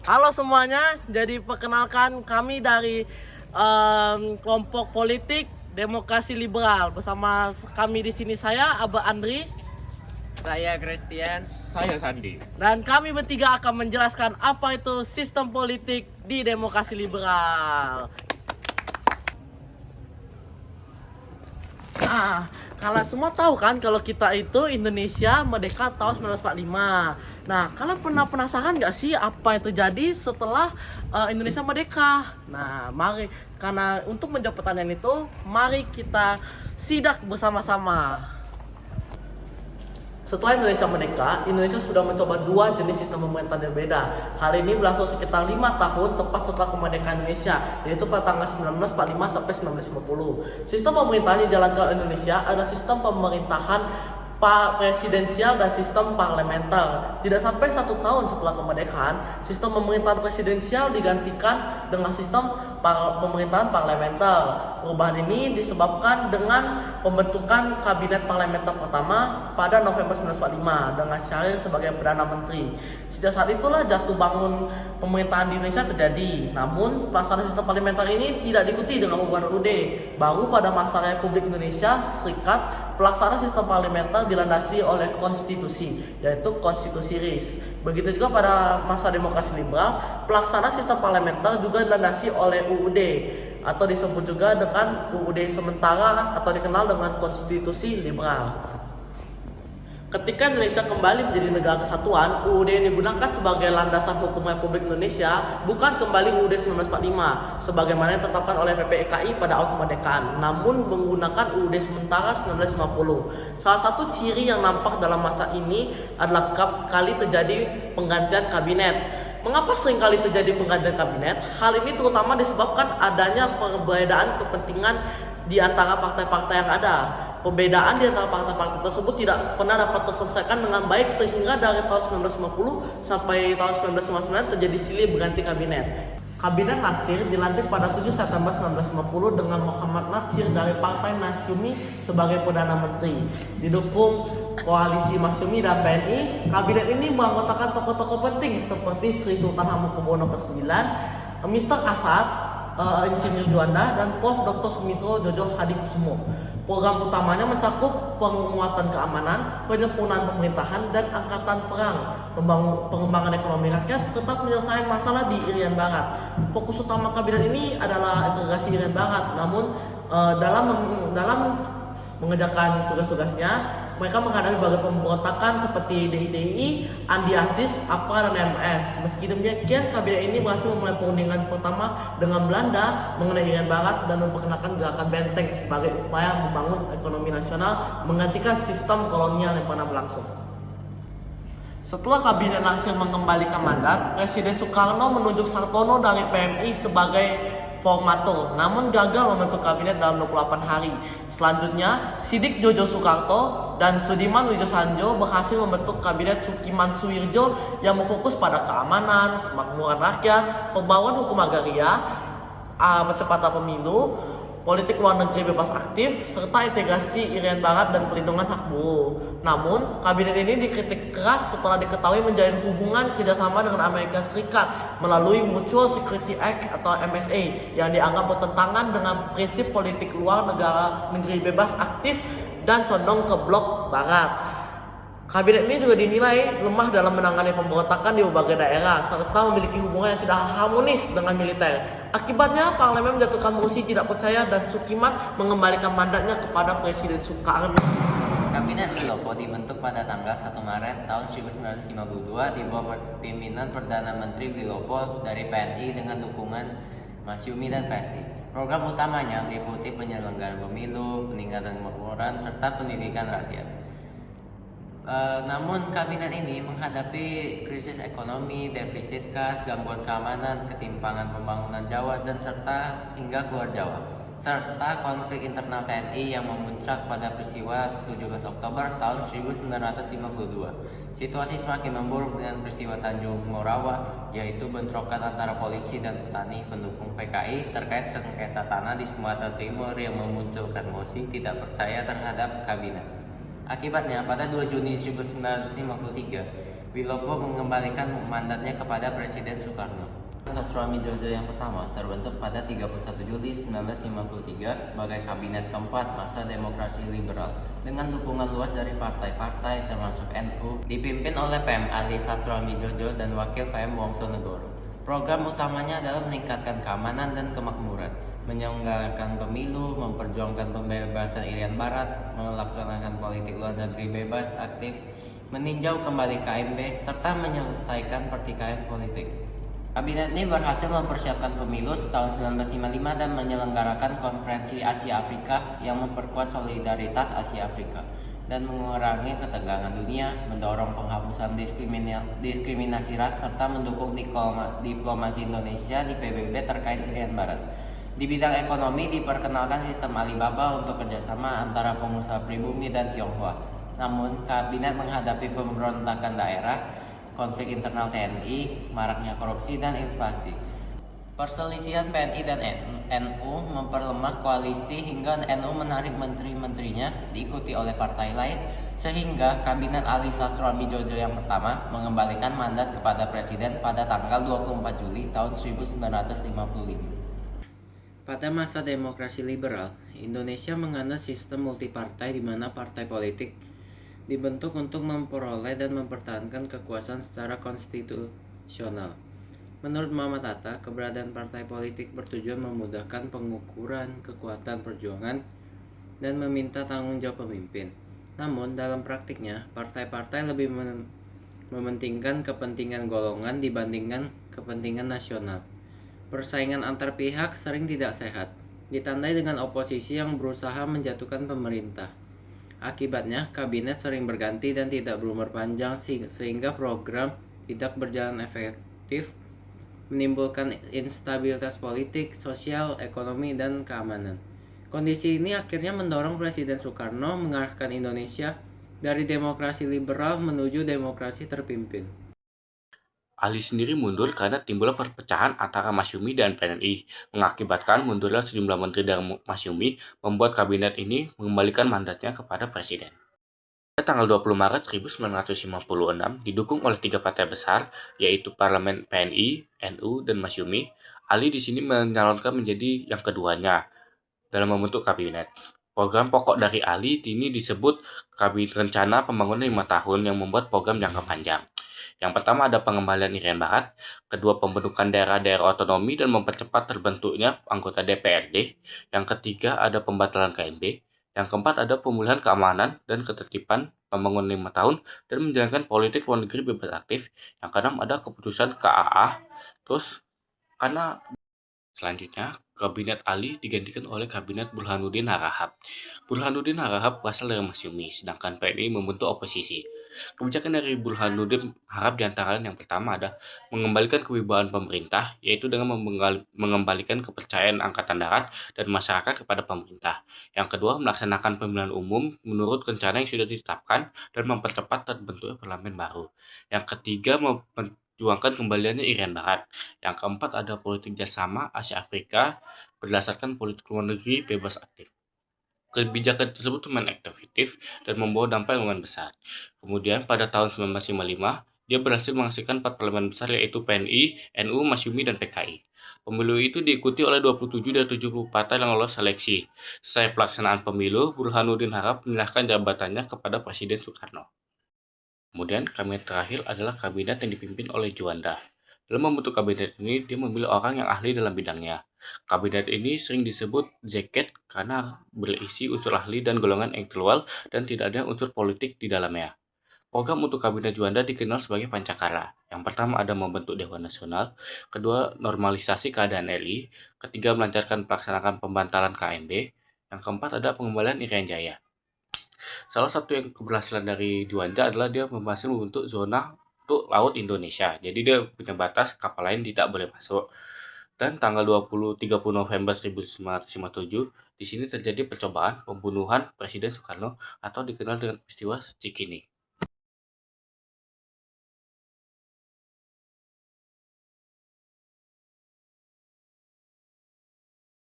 Halo semuanya, jadi perkenalkan kami dari kelompok politik Demokrasi Liberal. Bersama kami di sini saya Aba Andri Saya Christian. Saya Sandi. dan kami bertiga akan menjelaskan apa itu sistem politik di Demokrasi Liberal. Nah, kalian semua tahu kan kalau kita itu Indonesia merdeka tahun 1945. Nah, kalian pernah penasaran nggak sih apa yang terjadi setelah Indonesia merdeka? Nah, mari karena untuk menjawab pertanyaan itu, mari kita sidak bersama-sama. Setelah Indonesia merdeka, Indonesia sudah mencoba dua jenis sistem pemerintahan yang berbeda. Hal ini berlangsung sekitar 5 tahun tepat setelah kemerdekaan Indonesia, yaitu pada tanggal 1945 sampai 1950. Sistem pemerintahan yang dijalankan Indonesia adalah sistem pemerintahan presidensial dan sistem parlementer. Tidak sampai 1 tahun setelah kemerdekaan, sistem pemerintahan presidensial digantikan dengan sistem pemerintahan parlementer. Perubahan ini disebabkan dengan pembentukan kabinet parlementer pertama pada November 1945 dengan Syahrir sebagai Perdana Menteri. Sejak saat itulah jatuh bangun pemerintahan di Indonesia terjadi. Namun pelaksanaan sistem parlementer ini tidak diikuti dengan perubahan UUD. Baru pada masa Republik Indonesia Serikat, pelaksanaan sistem parlementer dilandasi oleh konstitusi, yaitu konstitusi RIS. Begitu juga pada masa demokrasi liberal, pelaksanaan sistem parlementer juga dilandasi oleh UUD atau disebut juga dengan UUD sementara atau dikenal dengan konstitusi liberal. Ketika Indonesia kembali menjadi negara kesatuan, UUD yang digunakan sebagai landasan hukum Republik Indonesia bukan kembali UUD 1945 sebagaimana yang ditetapkan oleh PPIKI pada awal kemerdekaan, namun menggunakan UUD sementara 1950. Salah satu ciri yang nampak dalam masa ini adalah kali terjadi penggantian kabinet. Mengapa seringkali terjadi penggantian kabinet? Hal ini terutama disebabkan adanya perbedaan kepentingan di antara partai-partai yang ada. Perbedaan di antara partai-partai tersebut tidak pernah dapat terselesaikan dengan baik sehingga dari tahun 1950 sampai tahun 1959 terjadi silih berganti kabinet. Kabinet Natsir dilantik pada 7 September 1950 dengan Muhammad Natsir dari Partai Masyumi sebagai Perdana Menteri. Didukung koalisi Masyumi dan PNI, kabinet ini menganggotakan tokoh-tokoh penting seperti Sri Sultan Hamengkubuwono ke-9, Mr. Asad, Insinyur Juanda, dan Prof. Dr. Sumitro Jojo Hadikusumo. Program utamanya mencakup penguatan keamanan, penyempurnaan pemerintahan, dan angkatan perang, pengembangan ekonomi rakyat, serta penyelesaian masalah di Irian Barat. Fokus utama kabinet ini adalah integrasi Irian Barat, namun dalam mengerjakan tugas-tugasnya, mereka menghadapi berbagai pemberontakan seperti DITI, Andi Aziz, APRA, dan MS. Meski demikian, kabinet ini berhasil memulai perundingan pertama dengan Belanda mengenai Irian Barat dan memperkenalkan gerakan Benteng sebagai upaya membangun ekonomi nasional menggantikan sistem kolonial yang pernah berlangsung. Setelah kabinet Natsir mengembalikan mandat, Presiden Soekarno menunjuk Sartono dari PMI sebagai formatur, namun gagal membentuk kabinet dalam 28 hari. Selanjutnya, Sidik Jojo Soekarto dan Sudirman Widjosoeharjo berhasil membentuk kabinet Sukiman Suwirjo yang berfokus pada keamanan, kemakmuran rakyat, pembawaan hukum agraria, percepatan pemilu, politik luar negeri bebas aktif, serta integrasi Irian Barat dan pelindungan hak buruh. Namun, kabinet ini dikritik keras setelah diketahui menjalin hubungan kerjasama dengan Amerika Serikat melalui Mutual Security Act atau MSA yang dianggap bertentangan dengan prinsip politik luar negeri bebas aktif dan condong ke blok barat. Kabinet ini juga dinilai lemah dalam menangani pemberontakan di berbagai daerah serta memiliki hubungan yang tidak harmonis dengan militer. Akibatnya, parlemen menjatuhkan mosi tidak percaya dan Sukiman mengembalikan mandatnya kepada Presiden Soekarno. Kabinet Wilopo dibentuk pada tanggal 1 Maret tahun 1952 di bawah pimpinan Perdana Menteri Wilopo dari PNI dengan dukungan Masyumi dan PSI. Program utamanya meliputi penyelenggaraan pemilu, peningkatan kemakmuran, serta pendidikan rakyat. Namun kabinet ini menghadapi krisis ekonomi, defisit kas, gangguan keamanan, ketimpangan pembangunan Jawa, dan serta hingga keluar Jawa, serta konflik internal TNI yang memuncak pada peristiwa 17 Oktober tahun 1952. Situasi semakin memburuk dengan peristiwa Tanjung Morawa, yaitu bentrokan antara polisi dan petani pendukung PKI terkait sengketa tanah di Sumatera Timur yang memunculkan mosi tidak percaya terhadap kabinet. Akibatnya, pada 2 Juni 1953, Wilopo mengembalikan mandatnya kepada Presiden Soekarno. Sastroamidjojo yang pertama terbentuk pada 31 Juli 1953 sebagai kabinet keempat masa demokrasi liberal dengan dukungan luas dari partai-partai termasuk NU, dipimpin oleh PM Ali Sastroamidjojo dan Wakil PM Wongsonegoro. Program utamanya adalah meningkatkan keamanan dan kemakmuran, menyelenggarakan pemilu, memperjuangkan pembebasan Irian Barat, melaksanakan politik luar negeri bebas aktif, meninjau kembali KMB, serta menyelesaikan pertikaian politik. Kabinet ini berhasil mempersiapkan pemilu tahun 1955 dan menyelenggarakan konferensi Asia Afrika yang memperkuat solidaritas Asia Afrika dan mengurangi ketegangan dunia, mendorong penghapusan diskriminasi ras, serta mendukung diplomasi Indonesia di PBB terkait Irian Barat. Di bidang ekonomi diperkenalkan sistem Alibaba untuk kerjasama antara pengusaha pribumi dan Tionghoa. Namun, kabinet menghadapi pemberontakan daerah, konflik internal TNI, maraknya korupsi dan inflasi. Perselisihan PNI dan NU memperlemah koalisi hingga NU menarik menteri-menterinya diikuti oleh partai lain, sehingga Kabinet Ali Sastroamidjojo yang pertama mengembalikan mandat kepada Presiden pada tanggal 24 Juli tahun 1955. Pada masa demokrasi liberal, Indonesia menganut sistem multipartai di mana partai politik dibentuk untuk memperoleh dan mempertahankan kekuasaan secara konstitusional. Menurut Muhammad Hatta, keberadaan partai politik bertujuan memudahkan pengukuran kekuatan perjuangan dan meminta tanggung jawab pemimpin. Namun, dalam praktiknya, partai-partai lebih mementingkan kepentingan golongan dibandingkan kepentingan nasional. Persaingan antar pihak sering tidak sehat, ditandai dengan oposisi yang berusaha menjatuhkan pemerintah. Akibatnya, kabinet sering berganti dan tidak berumur panjang sehingga program tidak berjalan efektif, menimbulkan instabilitas politik, sosial, ekonomi, dan keamanan. Kondisi ini akhirnya mendorong Presiden Soekarno mengarahkan Indonesia dari demokrasi liberal menuju demokrasi terpimpin. Ali sendiri mundur karena timbulnya perpecahan antara Masyumi dan PNI, mengakibatkan mundurnya sejumlah menteri dari Masyumi, membuat kabinet ini mengembalikan mandatnya kepada Presiden. Pada tanggal 20 Maret 1956, didukung oleh 3 partai besar, yaitu Parlemen PNI, NU, dan Masyumi, Ali di sini menyalonkan menjadi yang keduanya dalam membentuk kabinet. Program pokok dari Ali ini disebut Kabinet Rencana Pembangunan 5 tahun yang membuat program jangka panjang. Yang pertama ada pengembalian Irian Barat, kedua pembentukan daerah-daerah otonomi dan mempercepat terbentuknya anggota DPRD, yang ketiga ada pembatalan KMB, yang keempat ada pemulihan keamanan dan ketertiban pembangunan 5 tahun dan menjalankan politik luar negeri bebas aktif, yang keenam ada keputusan KAA. Terus karena selanjutnya, Kabinet Ali digantikan oleh Kabinet Burhanuddin Harahap. Burhanuddin Harahap berasal dari Masyumi, sedangkan PNI membentuk oposisi. Kebijakan dari Burhanuddin Harahap diantaranya yang pertama ada mengembalikan kewibawaan pemerintah, yaitu dengan mengembalikan kepercayaan Angkatan Darat dan masyarakat kepada pemerintah. Yang kedua, melaksanakan pemilihan umum menurut rencana yang sudah ditetapkan dan mempercepat terbentuknya parlemen baru. Yang ketiga, memperjuangkan kembaliannya Irian Barat. Yang keempat ada politik kerjasama Asia Afrika berdasarkan politik luar negeri bebas aktif. Kebijakan tersebut lumayan efektif dan membawa dampak yang lumayan besar. Kemudian pada tahun 1955, dia berhasil menghasilkan 4 parlemen besar yaitu PNI, NU, Masyumi, dan PKI. Pemilu itu diikuti oleh 27 dari 70 partai yang lolos seleksi. Selesai pelaksanaan pemilu, Burhanuddin Harahap menyerahkan jabatannya kepada Presiden Soekarno. Kemudian kabinet terakhir adalah kabinet yang dipimpin oleh Juanda. Dalam membentuk kabinet ini, dia memilih orang yang ahli dalam bidangnya. Kabinet ini sering disebut Zeket karena berisi unsur ahli dan golongan intelektual dan tidak ada unsur politik di dalamnya. Program untuk kabinet Juanda dikenal sebagai Pancakara. Yang pertama ada membentuk Dewan Nasional, kedua normalisasi keadaan RI, ketiga melancarkan pelaksanaan pembantalan KMB, yang keempat ada pengembalian Irian Jaya. Salah satu yang keberhasilan dari Juanda adalah dia berhasil membentuk zona untuk laut Indonesia. Jadi dia punya batas kapal lain tidak boleh masuk. Dan tanggal 30 November 1957 di sini terjadi percobaan pembunuhan Presiden Soekarno atau dikenal dengan peristiwa Cikini.